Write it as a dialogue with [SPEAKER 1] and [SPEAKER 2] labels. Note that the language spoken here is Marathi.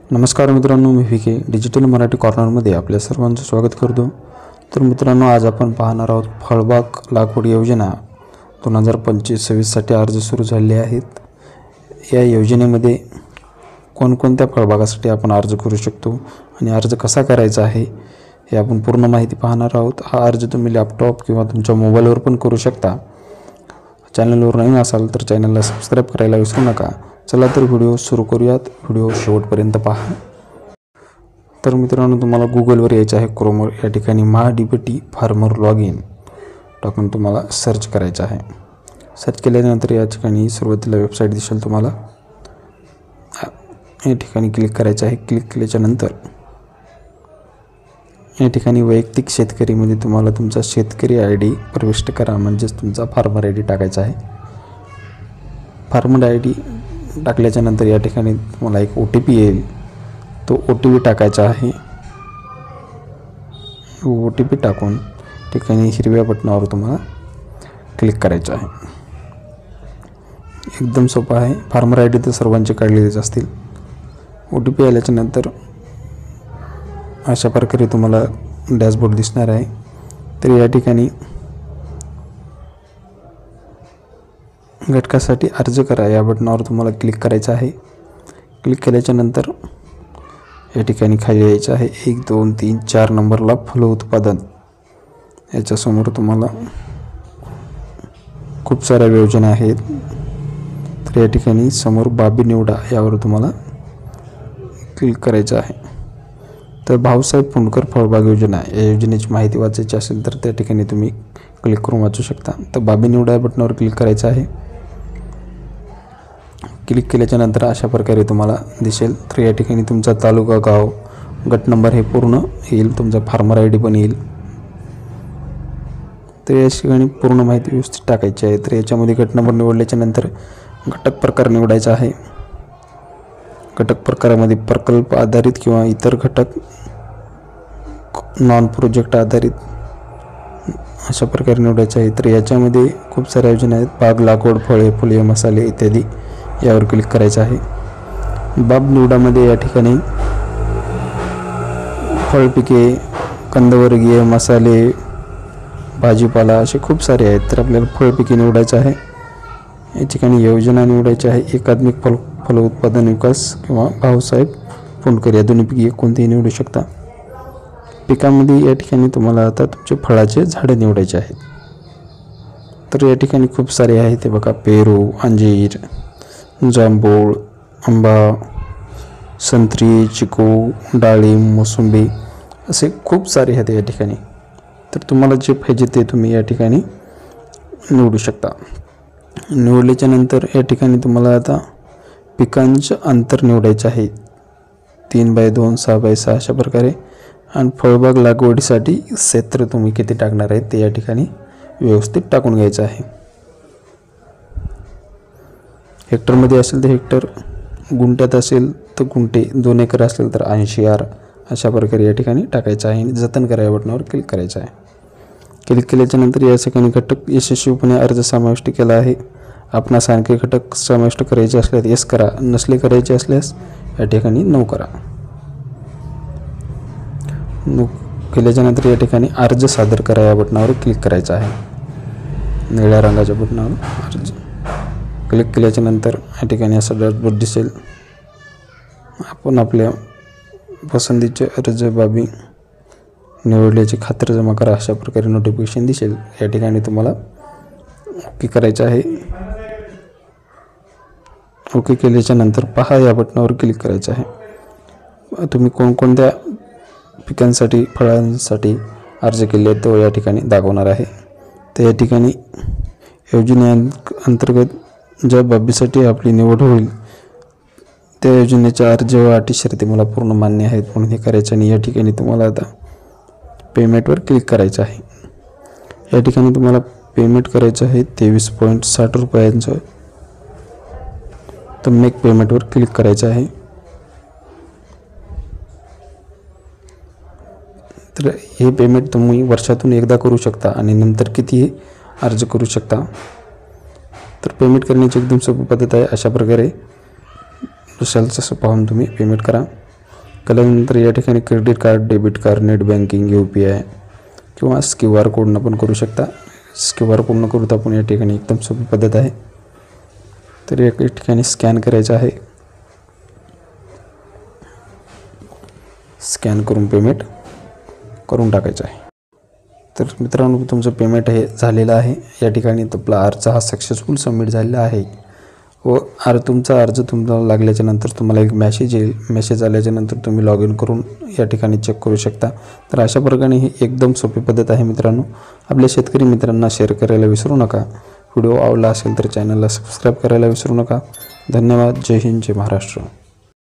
[SPEAKER 1] नमस्कार मित्रांनो, मी व्ही डिजिटल मराठी कॉर्नरमध्ये आपल्या सर्वांचं स्वागत करतो। तर मित्रांनो, आज आपण पाहणार आहोत फळबाग लागवड योजना 2025-26साठी अर्ज सुरू झाले आहेत। या योजनेमध्ये कोणकोणत्या फळबागासाठी आपण अर्ज करू शकतो आणि अर्ज कसा करायचा आहे हे आपण पूर्ण माहिती पाहणार आहोत। हा अर्ज तुम्ही लॅपटॉप किंवा तुमच्या मोबाईलवर पण करू शकता। चॅनलवर नवीन असाल तर चॅनलला सबस्क्राईब करायला विसरू नका। चला तर व्हिडिओ सुरू करूयात। व्हिडिओ शेवटपर्यंत पहा। तर मित्रांनो, तुम्हाला गुगलवर यायचं आहे, क्रोमवर या ठिकाणी महाडीबीटी फार्मर लॉग इन टाकून तुम्हाला सर्च करायचं आहे। सर्च केल्यानंतर या ठिकाणी सुरुवातीला वेबसाईट दिसेल, तुम्हाला या ठिकाणी क्लिक करायचं आहे। क्लिक केल्याच्यानंतर या ठिकाणी वैयक्तिक शेतकरीमध्ये तुम्हाला तुमचा शेतकरी ID प्रविष्ट करा, म्हणजेच तुमचा फार्मर ID टाकायचा आहे। फार्मर ID टाकल्याच्या नंतर या ठिकाणी तुम्हाला एक OTP येईल, तो OTP टाकायचा आहे। OTP टाकून ठिकाणी हिरव्या बटनावर तुम्हाला क्लिक करायचं आहे। एकदम सोपं आहे। फार्मर ID तर सर्वांचे काढलेलेच असतील। OTP आल्याच्या नंतर अशा प्रकारे तुम्हाला डॅशबोर्ड दिसणार आहे। तर या ठिकाणी घटकासाठी अर्ज करा या बटनावर तुम्हाला क्लिक करायचं आहे। क्लिक केल्याच्या नंतर या ठिकाणी खाली यायचं आहे 1 2 3 4 नंबरला फलोत्पादन। याच्यासमोर तुम्हाला खूप साऱ्या योजना आहेत। तर या ठिकाणी समोर बाबी निवडा यावर तुम्हाला क्लिक करायचं आहे। तर भाऊसाहेब फुंडकर फळबाग योजना या योजनेची माहिती वाचायची असेल तर त्या ठिकाणी तुम्ही क्लिक करून वाचू शकता। तर बाबी निवडा या बटनावर क्लिक करायचं आहे। क्लिक केल्याच्या नंतर अशा प्रकारे तुम्हाला दिसेल। तर या ठिकाणी तुमचा तालुका, गाव, गट नंबर हे पूर्ण येईल, तुमचा फार्मर ID पण येईल। तर या ठिकाणी पूर्ण माहिती व्यवस्थित टाकायची आहे। तर याच्यामध्ये गट नंबर निवडल्याच्या नंतर घटक प्रकार निवडायचा आहे। घटक प्रकारामध्ये प्रकल्प आधारित किंवा इतर घटक, नॉन प्रोजेक्ट आधारित अशा प्रकारे निवडायचं आहे। तर याच्यामध्ये खूप साऱ्या योजना आहेत, बाग लागवड, फळे, फुले, मसाले इत्यादी यावर क्लिक करायचं आहे। बाग निवडामध्ये या ठिकाणी फळपिके, कंदवर्गीय, मसाले, भाजीपाला असे खूप सारे आहेत। तर आपल्याला फळपिके निवडायचं आहे। या ठिकाणी योजना निवडायची आहे, एकात्मिक फलोत्पादन विकास किंवा भाऊसाहेब फुंडकर या दोन्हीपैकी कोणतेही निवडू शकता। पिकामध्ये या ठिकाणी तुम्हाला आता तुमचे फळाचे झाडे निवडायचे आहेत। तर या ठिकाणी खूप सारे आहेत, ते बघा, पेरू, अंजीर, जांभूळ, आंबा, संत्री, चिकू, डाळिंब, मोसंबी असे खूप सारे आहेत या ठिकाणी। तर तुम्हाला जे पाहिजे ते तुम्ही या ठिकाणी निवडू शकता। निवडल्याच्या नंतर या ठिकाणी तुम्हाला आता पिकांचं अंतर निवडायचं आहे, 3 बाय 2, 6 बाय 6 अशा प्रकारे। आणि फळबाग लागवडीसाठी क्षेत्र तुम्ही किती टाकणार आहे ते या ठिकाणी व्यवस्थित टाकून घ्यायचं आहे। हेक्टरमध्ये असेल तर हेक्टर, गुंठ्यात असेल तर गुंठे, 2 एकर असेल तर 80 आर अशा प्रकारे या ठिकाणी टाकायचं आहे। आणि जतन करा या बटनावर क्लिक करायचं आहे। क्लिक केल्याच्या नंतर या ठिकाणी घटक यशस्वीपणे अर्ज समाविष्ट केला आहे। आपणास आणखी घटक समाविष्ट करायचे असल्यास येस करा, नसले करायचे असल्यास या ठिकाणी नो करा। नो केल्याच्या नंतर या ठिकाणी अर्ज सादर करा या बटनावर क्लिक करायचं आहे, निळ्या रंगाच्या बटनावर अर्ज। क्लिक केल्याच्या नंतर या ठिकाणी असा डॅशबोर्ड दिसेल। आपण आपल्या पसंतीचे अर्ज बाबी निवडल्याची खात्री जमा करा अशा प्रकारे नोटिफिकेशन दिसेल। या ठिकाणी तुम्हाला ओके करायचं आहे। ओके केल्याच्या नंतर पहा या बटनावर क्लिक करायचं आहे। तुम्ही कोणकोणत्या पिकांसाठी, फळांसाठी अर्ज केले तो या ठिकाणी दाखवणार आहे। तर या ठिकाणी योजनेअंतर्गत ज्या बाबीसाठी आपली निवड होईल त्या योजनेच्या अर्ज व अटी शर्ती मला पूर्ण मान्य आहेत म्हणून हे करायचं। आणि या ठिकाणी तुम्हाला आता पेमेंटवर क्लिक करायचं आहे। या ठिकाणी तुम्हाला पेमेंट करायचं आहे 23.60 रुपयांचं। तर मेक पेमेंटवर क्लिक करायचं आहे। तर हे पेमेंट तुम्ही वर्षातून एकदा करू शकता आणि नंतर कितीही अर्ज करू शकता। तर पेमेंट करण्याची एकदम सोपी पद्धत आहे। अशा प्रकारे दुसऱ्याचं पाहून तुम्ही पेमेंट करा। केल्यानंतर या ठिकाणी credit card, debit card, net banking, UPI किंवा QR कोडनं पण करू शकता. QR कोडनं करू तर आपण या ठिकाणी एकदम सोपी पद्धत आहे. तर या ठिकाणी स्कॅन करायचं आहे. स्कॅन करून पेमेंट करून टाकायचं आहे. तर मित्रांनो, तुमचं पेमेंट हे झालेलं आहे. या ठिकाणी आपला अर्ज हा सक्सेसफुल सबमिट झालेला आहे व तुमचा अर्ज तुम्हाला लागल्याच्या नंतर तुम्हाला एक मेसेज येईल. मेसेज आल्याच्या नंतर तुम्ही लॉग इन करून या ठिकाणी चेक करू शकता. तर अशा प्रकारे ही एकदम सोपी पद्धत आहे मित्रांनो. आपल्या शेतकरी मित्रांना शेअर करायला विसरू नका. व्हिडिओ आवडला असेल तर चॅनलला सबस्क्राईब करायला विसरू नका. धन्यवाद. जय हिंद, जय महाराष्ट्र.